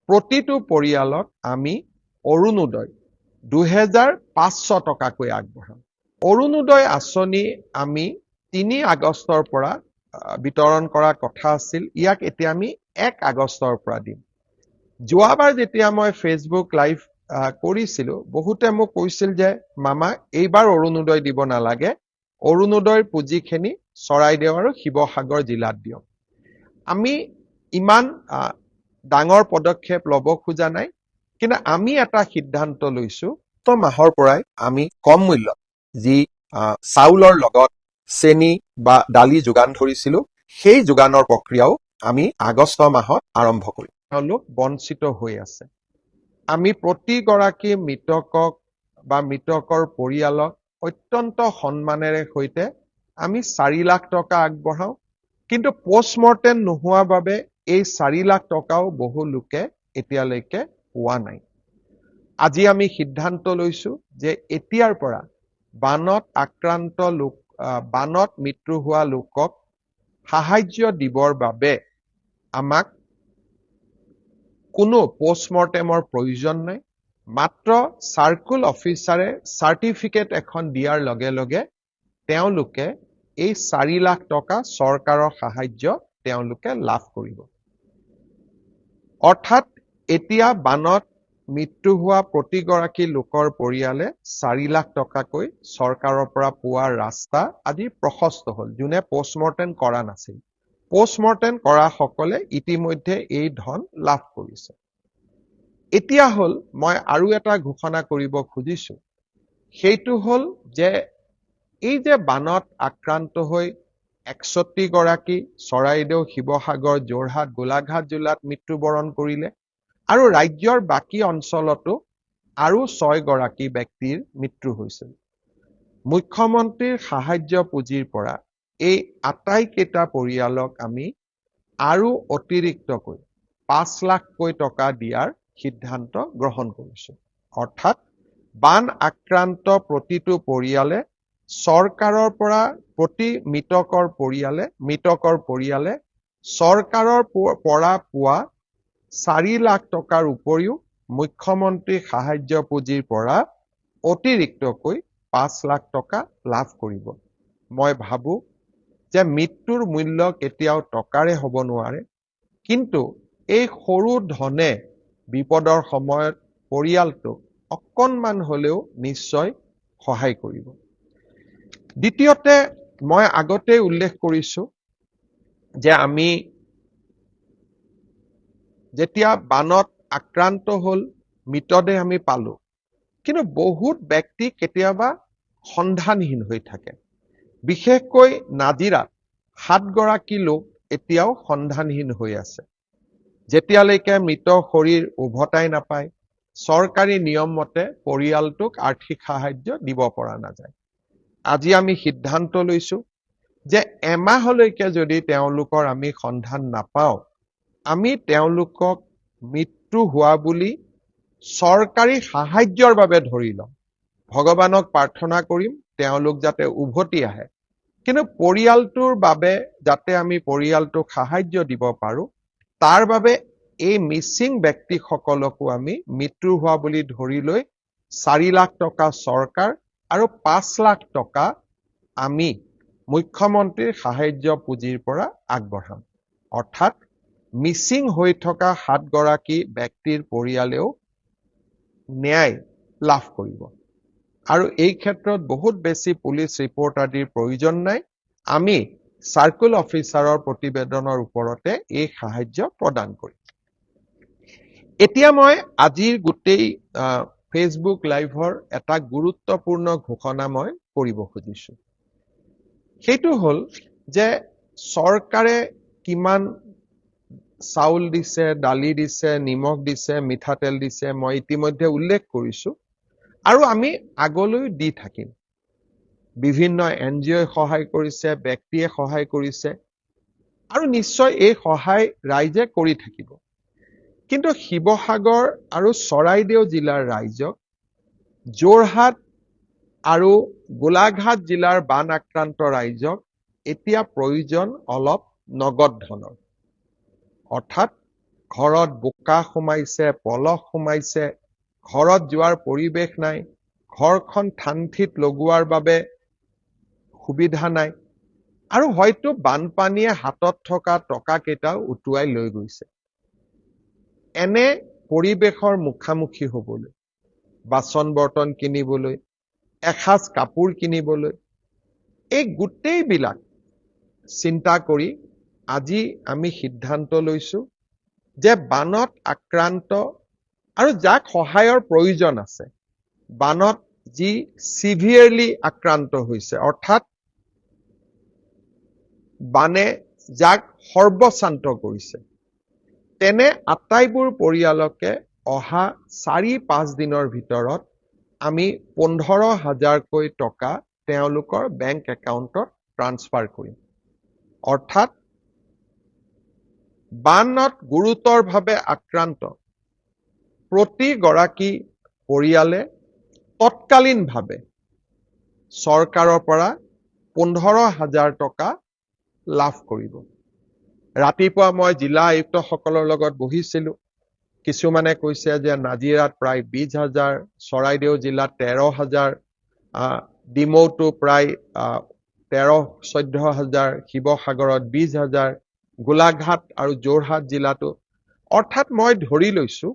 প্ৰতিটো পৰিয়ালক আমি অৰুণোদয় 2500 টকাকৈ আগবঢ়াম। অৰুণোদয় আঁচনি আমি 3 আগষ্টৰ পৰা বিতৰণ কৰা কথা আছিল, ইয়াক এতিয়া আমি 1 আগষ্টৰ পৰা দিম। যোৱাবাৰ যেতিয়া মই ফেচবুক লাইভ কৰিছিলো, বহুতে মোক কৈছিল যে মামা এইবাৰ অৰুণোদয় দিব নালাগে, অৰুণোদয়ৰ পুঁজিখিনি চৰাইদেউ আৰু শিৱসাগৰ জিলাত দিয়ক। আমি ইমান ডাঙৰ পদক্ষেপ ল'ব খোজা নাই, কিন্তু আমি এটা সিদ্ধান্ত লৈছো, মাহৰ পৰাই আমি কম মূল্যত যি চাউলৰ লগত চেনি বা দালি যোগান ধৰিছিলো, সেই যোগানৰ প্ৰক্ৰিয়াও আমি আগষ্ট মাহত আৰম্ভ কৰিম। তেওঁলোক বঞ্চিত হৈ আছে। আমি প্ৰতিগৰাকী মৃতকক বা মৃতকৰ পৰিয়ালক অত্যন্ত সন্মানেৰে সৈতে আমি 4 লাখ টকা আগবঢ়াওঁ, কিন্তু পোষ্টমৰ্টেম নোহোৱা বাবে এই 4 লাখ টকাও বহু লোকে এতিয়ালৈকে পোৱা নাই। আজি আমি সিদ্ধান্ত লৈছো যে এতিয়াৰ পৰা বানত আক্ৰান্ত লোক, বানত মৃত্যু হোৱা লোকক সাহায্য দিবৰ বাবে আমাক কোনো পোষ্টমৰ্টেমৰ প্ৰয়োজন নাই। মাত্ৰ চাৰ্কুল অফিচাৰে চাৰ্টিফিকেট এখন দিয়াৰ লগে লগে তেওঁলোকে এই 4 লাখ টকা চৰকাৰৰ সাহায্য তেওঁলোকে লাভ কৰিব। অৰ্থাৎ এতিয়া বানত মৃত্যু হোৱা প্ৰতিগৰাকী লোকৰ পৰিয়ালে 4 লাখ টকাকৈ চৰকাৰৰ পৰা পোৱাৰ ৰাস্তা আজি প্ৰশস্ত হ'ল, যোনে পোষ্টমৰ্টেম কৰা নাছিল। পোষ্টমৰ্টেম কৰা সকলে ইতিমধ্যে এই ধন লাভ কৰিছে। এতিয়া হ'ল মই আৰু এটা ঘোষণা কৰিব খুজিছো, সেইটো হ'ল যে এই যে বানত আক্ৰান্ত হৈ 61 গৰাকী চৰাইদেউ, শিৱসাগৰ, যোৰহাট, গোলাঘাট জিলাত মৃত্যুবৰণ কৰিলে, আৰু ৰাজ্যৰ বাকী অঞ্চলতো আৰু 6 গৰাকী ব্যক্তিৰ মৃত্যু হৈছিল। মুখ্যমন্ত্ৰীৰ সাহায্য পুঁজিৰ পৰা এই আটাইকেইটা পৰিয়ালক আমি আৰু অতিৰিক্তকৈ 5 লাখকৈ টকা দিয়াৰ সিদ্ধান্ত গ্ৰহণ কৰিছো। অৰ্থাৎ বান আক্ৰান্ত প্ৰতিটো পৰিয়ালে চৰকাৰৰ পৰা প্ৰতি মৃতকৰ পৰিয়ালে চৰকাৰৰ পৰা পোৱা 4 লাখ টকাৰ উপৰিও মুখ্যমন্ত্ৰীৰ সাহায্য পুঁজিৰ পৰা অতিৰিক্তকৈ 5 লাখ টকা লাভ কৰিব। মই ভাবো যে মৃত্যুৰ মূল্য কেতিয়াও টকাৰে হ'ব নোৱাৰে, কিন্তু এই সৰু ধনে বিপদৰ সময়ত পৰিয়ালটোক অকণমান হলেও নিশ্চয় সহায় কৰিব। দ্বিতীয়তে, মই আগতে উল্লেখ কৰিছো যে আমি যেতিয়া বানত আক্ৰান্ত হ'ল, মৃতদেহ আমি পালো, কিন্তু বহুত ব্যক্তি কেতিয়াবা সন্ধানহীন হৈ থাকে। বিশেষকৈ নাজিৰাত 7 গৰাকী লোক এতিয়াও সন্ধানহীন হৈ আছে। যেতিয়ালৈকে মৃত শৰীৰ উভতাই নাপায়, চৰকাৰী নিয়ম মতে পৰিয়ালটোক আৰ্থিক সাহায্য দিব পৰা নাযায়। আজি আমি সিদ্ধান্ত লৈছো যে এমাহলৈকে যদি তেওঁলোকৰ আমি সন্ধান নাপাওঁ, আমি তেওঁলোকক মৃত্যু হোৱা বুলি চৰকাৰী সাহায্যৰ বাবে ধৰি লওঁ। ভগৱানক প্ৰাৰ্থনা কৰিম তেওঁলোক যাতে উভতি আহে, কিন্তু পৰিয়ালটোৰ বাবে যাতে আমি পৰিয়ালটোক সাহায্য দিব পাৰো, তাৰ বাবে এই মিছিং ব্যক্তিসকলকো আমি মৃত্যু হোৱা বুলি ধৰি লৈ 4 লাখ টকা চৰকাৰ আৰু 5 লাখ টকা আমি মুখ্যমন্ত্ৰীৰ সাহায্য পুঁজিৰ পৰা আগবঢ়াম। অৰ্থাৎ মিছিং হৈ থকা 7 গৰাকী ব্যক্তিৰ পৰিয়ালেও ন্যায় লাভ কৰিব। আৰু এই ক্ষেত্ৰত বহুত বেছি পুলিচ ৰিপৰ্ট আদিৰ প্ৰয়োজন নাই, আমি চাৰ্কুল অফিচাৰৰ প্ৰতিবেদনৰ ওপৰতে এই সাহায্য প্ৰদান কৰিম। এতিয়া মই আজিৰ গোটেই ফেচবুক লাইভৰ এটা গুৰুত্বপূৰ্ণ ঘোষণা মই কৰিব খুজিছো। সেইটো হ'ল যে চৰকাৰে কিমান চাউল দিছে, দালি দিছে, নিমখ দিছে, মিঠাতেল দিছে, মই ইতিমধ্যে উল্লেখ কৰিছো, আৰু আমি আগলৈ দি থাকিম। বিভিন্ন NGOই সহায় কৰিছে, ব্যক্তিয়ে সহায় কৰিছে, আৰু নিশ্চয় এই সহায় ৰাইজে কৰি থাকিব। কিন্তু শিৱসাগৰ আৰু চৰাইদেউ জিলাৰ ৰাইজক, যোৰহাট আৰু গোলাঘাট জিলাৰ বান আক্ৰান্ত ৰাইজক এতিয়া প্ৰয়োজন অলপ নগদ ধনৰ। অৰ্থাৎ ঘৰত বোকা সোমাইছে, পলস সোমাইছে, ঘৰত যোৱাৰ পৰিৱেশ নাই, ঘৰখন ঠান-ঠিত লগোৱাৰ বাবে সুবিধা নাই, আৰু হয়তো বানপানীয়ে হাতত থকা টকা কেইটাও উটুৱাই লৈ গৈছে। এনে পৰিৱেশৰ মুখামুখি হ'বলৈ, বাচন বৰ্তন কিনিবলৈ, এসাঁজ কাপোৰ কিনিবলৈ, এই গোটেইবিলাক চিন্তা কৰি আজি আমি সিদ্ধান্ত লৈছো যে বানত আক্ৰান্ত আৰু যাক সহায়ৰ প্ৰয়োজন আছে, বানত যি সিভিয়াৰলি আক্ৰান্ত হৈছে, অৰ্থাৎ বানে যাক সৰ্বশান্ত কৰিছে, তেনে আটাইবোৰ পৰিয়ালকে অহা 4-5 দিনৰ ভিতৰত আমি 15,000কৈ টকা তেওঁলোকৰ বেংক একাউণ্টত ট্ৰান্সফাৰ কৰিম। অৰ্থাৎ বানত গুৰুতৰভাৱে আক্ৰান্ত প্ৰতিগৰাকী পৰিয়ালে তৎকালীনভাৱে চৰকাৰৰ পৰা 15,000 টকা লাভ কৰিব। ৰাতিপুৱা মই জিলা আয়ুক্তসকলৰ লগত বহিছিলোঁ। কিছুমানে কৈছে যে নাজিৰাত প্ৰায় 20,000, চৰাইদেউ জিলাত 13,000, ডিমৌতো প্ৰায় 13-14,000, শিৱসাগৰত 20,000, গোলাঘাট আৰু যোৰহাট জিলাতো, অৰ্থাৎ মই ধৰি লৈছো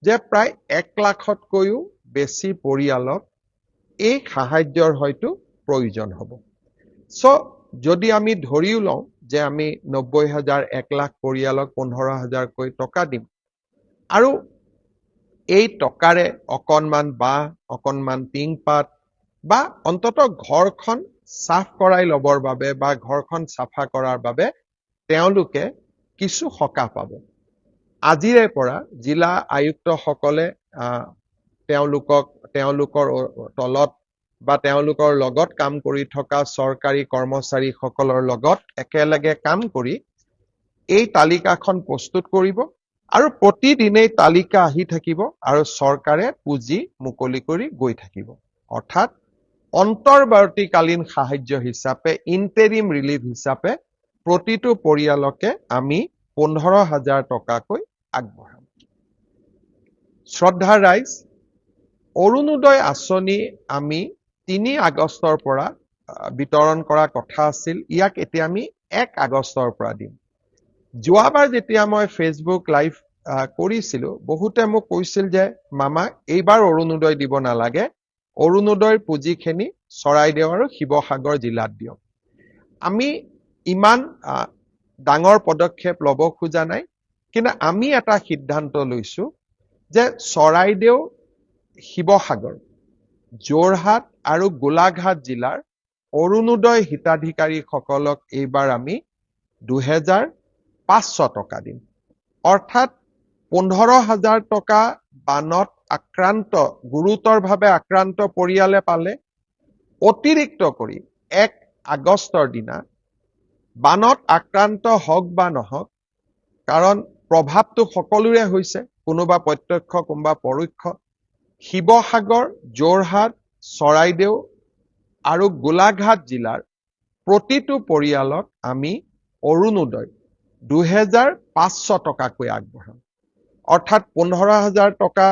যে প্ৰায় 1 লাখতকৈও বেছি পৰিয়ালক এই সাহায্যৰ হয়তো প্ৰয়োজন হ'ব। যদি আমি ধৰিও লওঁ যে আমি 90,000, 1 লাখ পৰিয়ালক 15,000কৈ টকা দিম, আৰু এই টকাৰে অকণমান বাঁহ, অকণমান টিংপাত বা অন্তত ঘৰখন সাফ কৰাই ল'বৰ বাবে বা ঘৰখন চাফা কৰাৰ বাবে তেওঁলোকে কিছু সকাহ পাব। আজিৰে পৰা জিলা আয়ুক্তসকলে তেওঁলোকৰ তলত বা তেওঁলোকৰ লগত কাম কৰি থকা চৰকাৰী কৰ্মচাৰীসকলৰ লগত একেলগে কাম কৰি এই তালিকাখন প্ৰস্তুত কৰিব, আৰু প্ৰতিদিনেই তালিকা আহি থাকিব আৰু চৰকাৰে পুঁজি মুকলি কৰি গৈ থাকিব। অৰ্থাৎ অন্তৰ্বৰ্তীকালীন সাহায্য হিচাপে, ইন্টাৰিম ৰিলিফ হিচাপে প্ৰতিটো পৰিয়ালকে আমি 15,000 টকাকৈ আগবঢ়াম। শ্ৰদ্ধাৰ ৰাইজ, অৰুণোদয় আঁচনি আমি 3 আগষ্টৰ পৰা বিতৰণ কৰা কথা আছিল। ইয়াক এতিয়া আমি 1 আগষ্টৰ পৰা দিম। যোৱাবাৰ যেতিয়া মই ফেচবুক লাইভ কৰিছিলো, বহুতে মোক কৈছিল যে মামা এইবাৰ অৰুণোদয় দিব নালাগে, অৰুণোদয়ৰ পুঁজিখিনি চৰাইদেউ আৰু শিৱসাগৰ জিলাত দিয়ক। আমি ইমান ডাঙৰ পদক্ষেপ ল'ব খোজা নাই, কিন্তু আমি এটা সিদ্ধান্ত লৈছো যে চৰাইদেউ, শিৱসাগৰ, যোৰহাট আৰু গোলাঘাট জিলাৰ অৰুণোদয় হিতাধিকাৰীসকলক এইবাৰ আমি 2,500 টকা দিম। অৰ্থাৎ 15,000 টকা বানত আক্ৰান্ত, গুৰুতৰভাৱে আক্ৰান্ত পৰিয়ালে পালে। অতিৰিক্ত কৰি 1 আগষ্টৰ দিনা বানত আক্ৰান্ত হওক বা নহওক, কাৰণ প্ৰভাৱটো সকলোৰে হৈছে, কোনোবা প্ৰত্যক্ষ কোনোবা পৰোক্ষ, শিৱসাগৰ, যোৰহাট, চৰাইদেউ আৰু গোলাঘাট জিলাৰ প্ৰতিটো পৰিয়ালক আমি অৰুণোদয় 2,500 টকাকৈ আগবঢ়াম। অৰ্থাৎ 15,000 টকা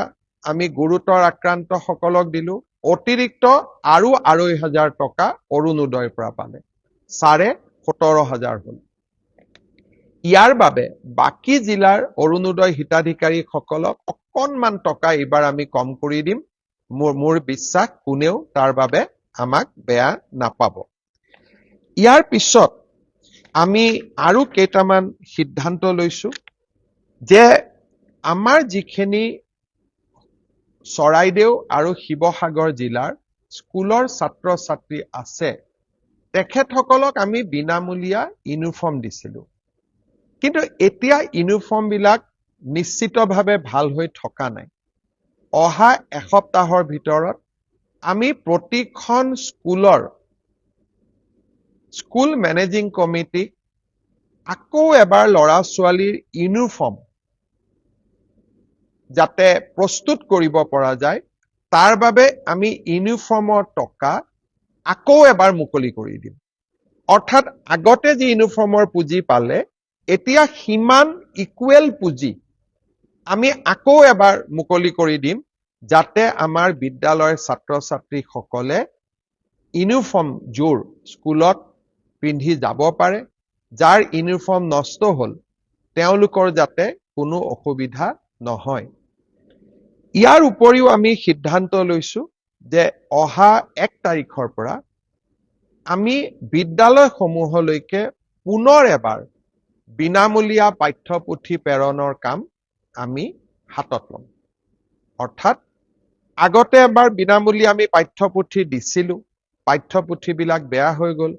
আমি গুৰুতৰ আক্ৰান্ত সকলক দিলো, অতিৰিক্ত আৰু 2,500 টকা অৰুণোদয়ৰ পৰা পালে, 17,500 হ'ল। ইয়াৰ বাবে বাকী জিলাৰ অৰুণোদয় হিতাধিকাৰীসকলক অকণমান টকা এইবাৰ আমি কম কৰি দিম। মোৰ বিশ্বাস কোনেও তাৰ বাবে আমাক বেয়া নাপাব। ইয়াৰ পিছত আমি আৰু কেইটামান সিদ্ধান্ত লৈছো যে আমাৰ যিখিনি চৰাইদেউ আৰু শিৱসাগৰ জিলাৰ স্কুলৰ ছাত্ৰ-ছাত্ৰী আছে, তেখেতসকলক আমি বিনামূলীয়া ইউনিফৰ্ম দিছিলো। কিন্তু এতিয়া ইউনিফৰ্মবিলাক নিশ্চিতভাৱে ভাল হৈ থকা নাই। অহা এসপ্তাহৰ ভিতৰত আমি প্ৰতিখন স্কুল মেনেজিং কমিটিক আকৌ এবাৰ ল'ৰা-ছোৱালীৰ ইউনিফৰ্ম যাতে প্ৰস্তুত কৰিব পৰা যায়, তাৰ বাবে আমি ইউনিফৰ্মৰ টকা আকৌ এবাৰ মুকলি কৰি দিম। অৰ্থাৎ আগতে যি ইউনিফৰ্মৰ পুঁজি পালে, এতিয়া সিমান ইকুৱেল পুঁজি আমি আকৌ এবাৰ মুকলি কৰি দিম যাতে আমাৰ বিদ্যালয়ৰ ছাত্ৰ ছাত্ৰীসকলে ইউনিফৰ্মযোৰ স্কুলত পিন্ধি যাব পাৰে। যাৰ ইউনিফৰ্ম নষ্ট হ'ল তেওঁলোকৰ যাতে কোনো অসুবিধা নহয়। ইয়াৰ উপৰিও আমি সিদ্ধান্ত লৈছো যে অহা 1 তাৰিখৰ পৰা আমি বিদ্যালয়সমূহলৈকে পুনৰ এবাৰ বিনামূলীয়া পাঠ্যপুথি প্ৰেৰণৰ কাম আমি হাতত ল'ম। অৰ্থাৎ আগতে এবাৰ বিনামূলীয়া আমি পাঠ্যপুথি দিছিলো, পাঠ্যপুথিবিলাক বেয়া হৈ গ'ল।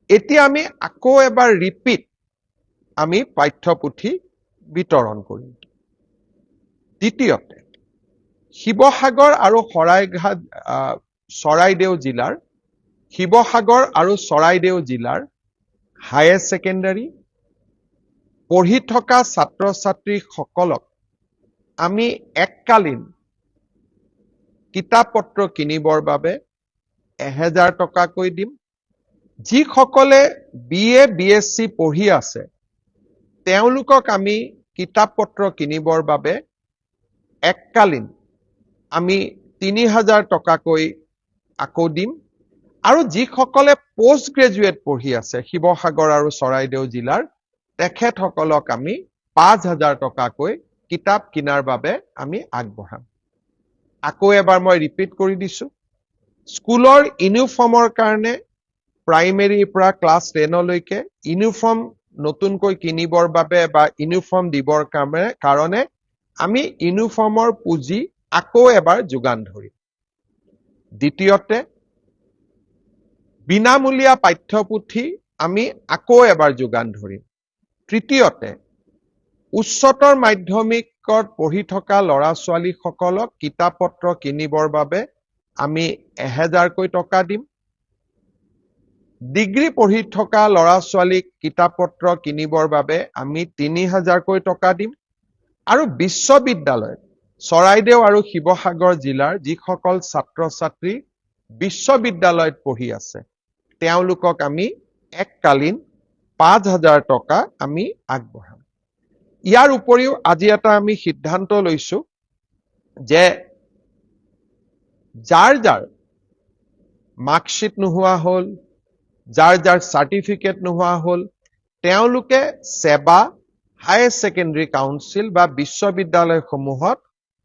এতিয়া আমি আকৌ এবাৰ ৰিপিট আমি পাঠ্যপুথি বিতৰণ কৰিম। দ্বিতীয়তে, শিৱসাগৰ আৰু চৰাইদেউ জিলাৰ হায়াৰ ছেকেণ্ডাৰী পঢ়ি থকা ছাত্ৰ ছাত্ৰীসকলক আমি এককালীন কিতাপ পত্ৰ কিনিবৰ বাবে 1000 টকাকৈ দিম। যিসকলে BA BSc পঢ়ি আছে তেওঁলোকক আমি কিতাপ পত্ৰ কিনিবৰ বাবে এককালীন আমি 3000 টকাকৈ আকৌ দিম। আৰু যিসকলে পোষ্ট গ্ৰেজুৱেট পঢ়ি আছে শিৱসাগৰ আৰু চৰাইদেউ জিলাৰ তেখেতসকলক আমি 5000 টকাকৈ কিতাপ কিনাৰ বাবে আমি আগবঢ়াম। আকৌ এবাৰ মই ৰিপিট কৰি দিছো, স্কুলৰ ইউনিফৰ্মৰ কাৰণে প্ৰাইমেৰীৰ পৰা ক্লাছ 10 লৈকে ইউনিফৰ্ম নতুনকৈ কিনিবৰ বাবে বা ইউনিফৰ্ম দিবৰ কাৰণে আমি ইউনিফৰ্মৰ পুঁজি আকৌ এবাৰ যোগান ধৰিম। দ্বিতীয়তে, বিনামূলীয়া পাঠ্যপুথি আমি আকৌ এবাৰ যোগান ধৰিম। তৃতীয়তে, উচ্চতৰ মাধ্যমিকত পঢ়ি থকা ল'ৰা ছোৱালীসকলক কিতাপ পত্ৰ কিনিবৰ বাবে আমি 1000কৈ টকা দিম। ডিগ্ৰী পঢ়ি থকা ল'ৰা ছোৱালীক কিতাপ পত্ৰ কিনিবৰ বাবে আমি 3000কৈ টকা দিম। আৰু বিশ্ববিদ্যালয় চৰাইদেউ আৰু শিৱসাগৰ জিলাৰ যিসকল ছাত্ৰ ছাত্ৰী বিশ্ববিদ্যালয়ত পঢ়ি আছে তেওঁলোকক আমি এককালীন 5000 টকা আমি আগবঢ়াম। ইয়াৰ উপৰিও আজি এটা আমি সিদ্ধান্ত লৈছো যে যাৰ মাৰ্কশ্বিট নোহোৱা হ'ল, যাৰ চাৰ্টিফিকেট নোহোৱা হ'ল, তেওঁলোকে সেৱা হায়াৰ ছেকেণ্ডাৰী কাউন্সিল বা বিশ্ববিদ্যালয়সমূহত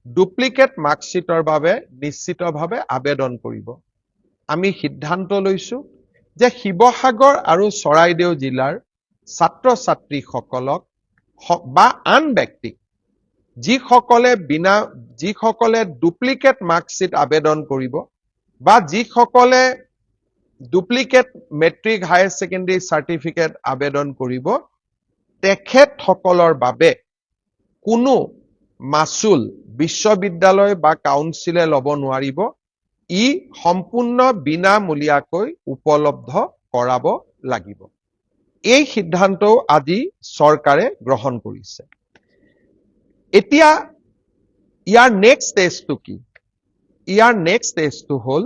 ডুপ্লিকেট মাৰ্কশ্বিটৰ বাবে নিশ্চিতভাৱে আবেদন কৰিব। আমি সিদ্ধান্ত লৈছো যে শিৱসাগৰ আৰু চৰাইদেউ জিলাৰ ছাত্ৰ ছাত্ৰীসকলক বা আন ব্যক্তিক যিসকলে ডুপ্লিকেট মাৰ্কশ্বিট আবেদন কৰিব বা যিসকলে duplicate matric higher secondary certificate আবেদন কৰিব তেখেতসকলৰ বাবে কোনো মাচুল বিশ্ববিদ্যালয় বা কাউন্সিলে ল'ব নোৱাৰিব। ই সম্পূৰ্ণ বিনামূলীয়াকৈ উপলব্ধ কৰাব লাগিব। এই সিদ্ধান্তও আজি চৰকাৰে গ্ৰহণ কৰিছে। এতিয়া ইয়াৰ নেক্সট ষ্টেজটো কি? ইয়াৰ নেক্সট ষ্টেজটো হ'ল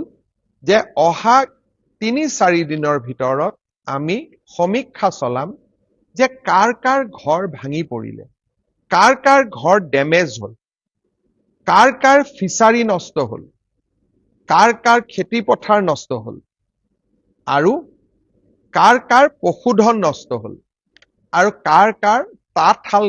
যে অহা 3-4 দিনৰ ভিতৰত আমি সমীক্ষা চলাম যে কাৰ ঘৰ ভাঙি পৰিলে, কাৰ ঘৰ ডেমেজ হ'ল, কাৰ ফিচাৰী নষ্ট হ'ল, কাৰ খেতি পথাৰ নষ্ট হ'ল আৰু কাৰ পশুধন নষ্ট হ'ল আৰু কাৰ তাঁতশাল